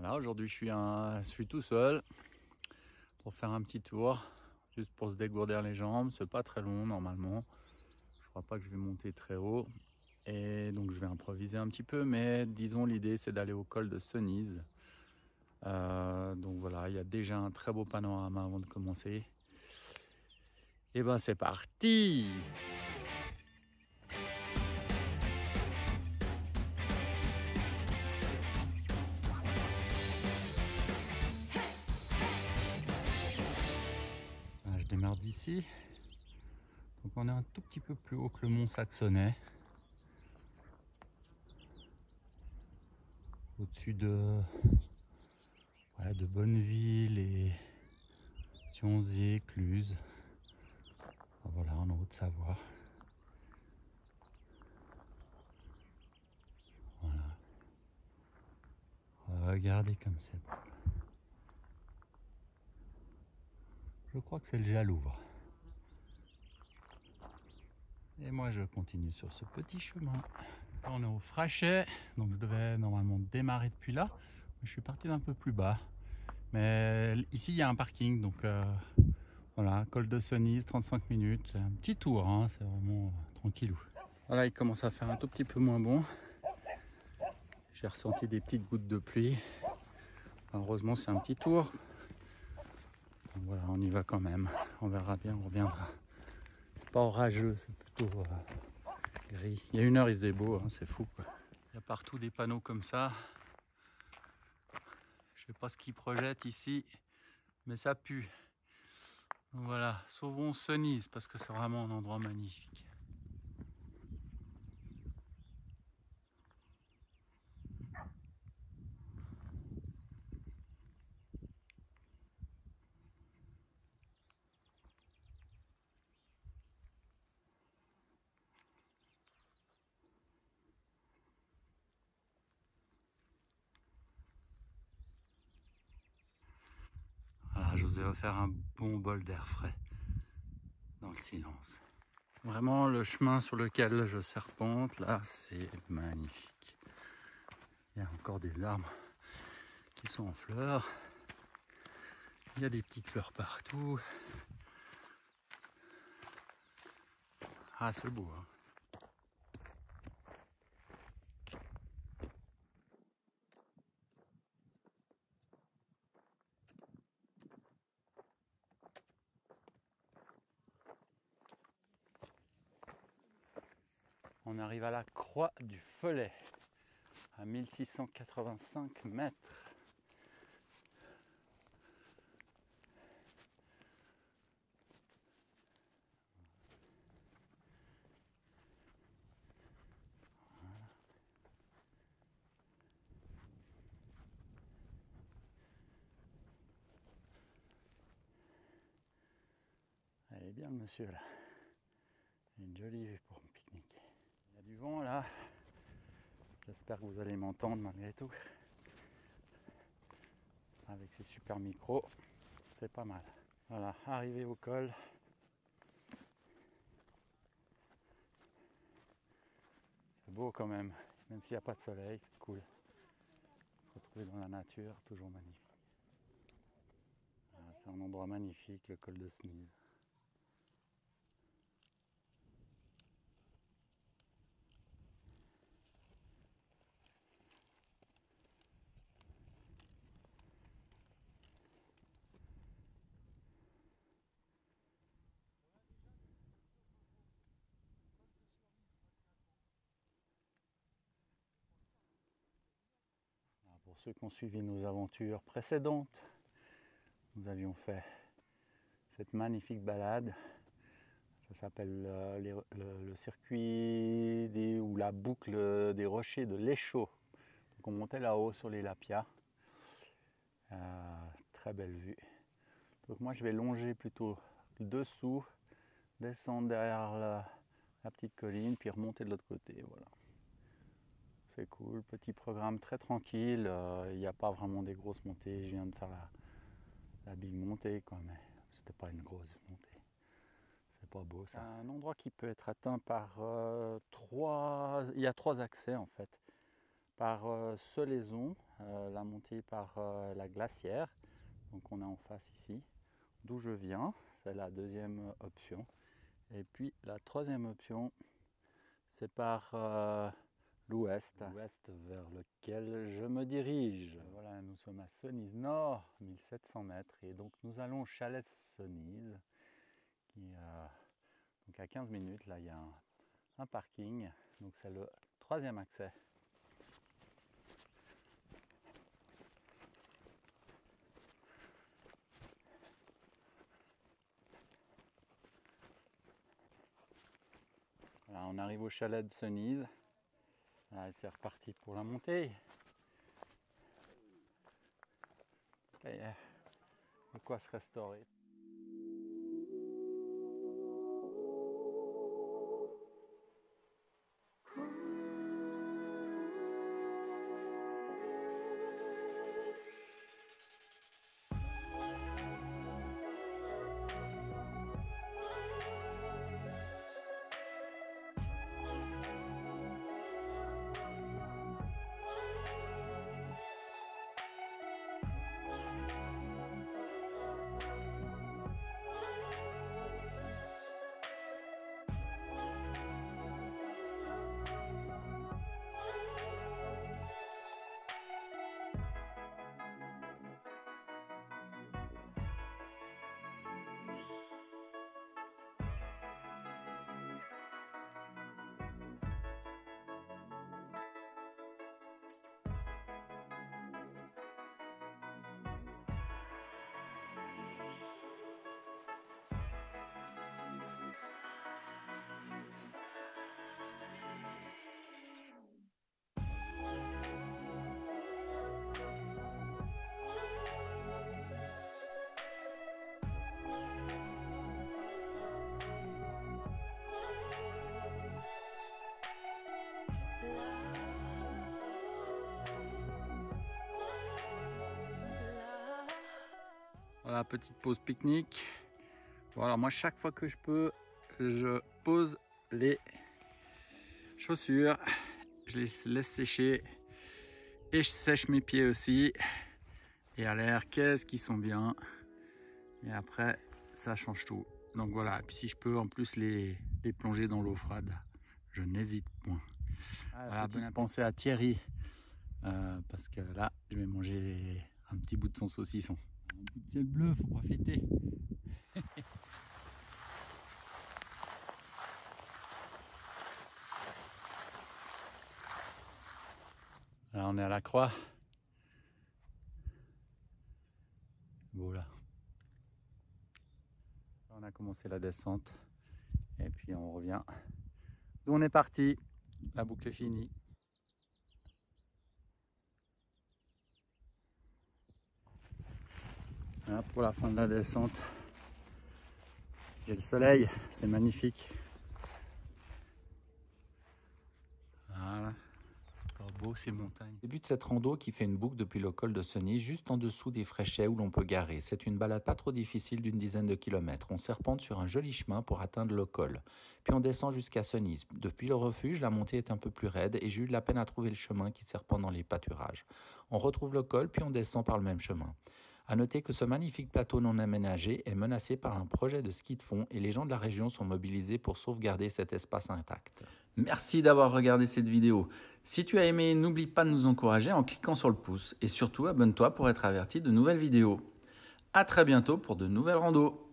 Voilà, aujourd'hui je suis tout seul pour faire un petit tour, juste pour se dégourdir les jambes. C'est pas très long normalement. Je crois pas que je vais monter très haut. Et donc je vais improviser un petit peu, mais disons l'idée c'est d'aller au col de Cenise. Donc voilà, il y a déjà un très beau panorama avant de commencer. Et ben c'est parti! Je démarre d'ici. Donc on est un tout petit peu plus haut que le mont Saxonnet. Au-dessus de Bonneville et Sionzier, Cluse. Voilà, en Haute-Savoie. Voilà. Regardez comme c'est beau. Je crois que c'est le Jalouvre. Et moi je continue sur ce petit chemin. Là, on est au Frachet, donc je devais normalement démarrer depuis là. Je suis parti d'un peu plus bas. Mais ici il y a un parking, donc voilà, col de Cenise, 35 minutes. C'est un petit tour, hein, c'est vraiment tranquillou. Voilà, il commence à faire un tout petit peu moins bon. J'ai ressenti des petites gouttes de pluie. Heureusement c'est un petit tour. Donc voilà, on y va quand même. On verra bien, on reviendra. C'est pas orageux, c'est plutôt gris. Il y a une heure, il faisait beau, hein, c'est fou quoi. Il y a partout des panneaux comme ça. Je sais pas ce qu'ils projettent ici, mais ça pue. Donc voilà, sauvons Cenise parce que c'est vraiment un endroit magnifique. Voilà, je vous ai offert un bon bol d'air frais dans le silence. Vraiment, le chemin sur lequel je serpente, là, c'est magnifique. Il y a encore des arbres qui sont en fleurs. Il y a des petites fleurs partout. Ah, c'est beau, hein. On arrive à la croix du Follet, à 1685 mètres. Elle est bien le monsieur là. Une jolie vue pour pique-niquer. Il y a du vent là. J'espère que vous allez m'entendre malgré tout. Avec ces super micros, c'est pas mal. Voilà, arrivé au col. C'est beau quand même s'il n'y a pas de soleil, c'est cool. Se retrouver dans la nature, toujours magnifique. Voilà, c'est un endroit magnifique, le col de Cenise. Pour ceux qui ont suivi nos aventures précédentes, nous avions fait cette magnifique balade. Ça s'appelle le circuit ou la boucle des rochers de l'Échaud. Donc on montait là-haut sur les Lapias. Très belle vue. Donc moi je vais longer plutôt dessous, descendre derrière la petite colline, puis remonter de l'autre côté. Voilà. C'est cool, petit programme très tranquille. Il n'y a pas vraiment des grosses montées. Je viens de faire la big montée, quoi, mais c'était pas une grosse montée. C'est pas beau ça. C'est un endroit qui peut être atteint par il y a trois accès en fait. par Solaison, la montée par la glacière. Donc on est en face ici, d'où je viens, c'est la deuxième option. Et puis la troisième option, c'est par l'ouest vers lequel je me dirige. Voilà, nous sommes à Cenise Nord, 1700 mètres, et donc nous allons au chalet de Cenise, qui donc à 15 minutes. Là, il y a un parking, donc c'est le troisième accès. Voilà, on arrive au chalet de Cenise. C'est reparti pour la montée. Il y a de quoi se restaurer. Voilà, petite pause pique-nique. Voilà, moi chaque fois que je peux, je pose les chaussures, je les laisse sécher et je sèche mes pieds aussi. Et à l'air, qu'est-ce qu'ils sont bien. Et après, ça change tout. Donc voilà, et puis si je peux en plus les plonger dans l'eau froide, je n'hésite point. Voilà, bonne pensée à Thierry, parce que là, je vais manger un petit bout de son saucisson. Un bout de ciel bleu, faut profiter. Là, on est à la croix. Beau là. On a commencé la descente et puis on revient d'où on est parti. La boucle est finie. Voilà pour la fin de la descente. J'ai le soleil, c'est magnifique. Voilà. Beau ces montagnes. Début de cette rando qui fait une boucle depuis le col de Cenise, juste en dessous des Fréchets où l'on peut garer. C'est une balade pas trop difficile d'une dizaine de kilomètres. On serpente sur un joli chemin pour atteindre le col. Puis on descend jusqu'à Cenise. Depuis le refuge, la montée est un peu plus raide et j'ai eu de la peine à trouver le chemin qui serpente dans les pâturages. On retrouve le col puis on descend par le même chemin. A noter que ce magnifique plateau non aménagé est menacé par un projet de ski de fond et les gens de la région sont mobilisés pour sauvegarder cet espace intact. Merci d'avoir regardé cette vidéo. Si tu as aimé, n'oublie pas de nous encourager en cliquant sur le pouce et surtout abonne-toi pour être averti de nouvelles vidéos. À très bientôt pour de nouvelles randos.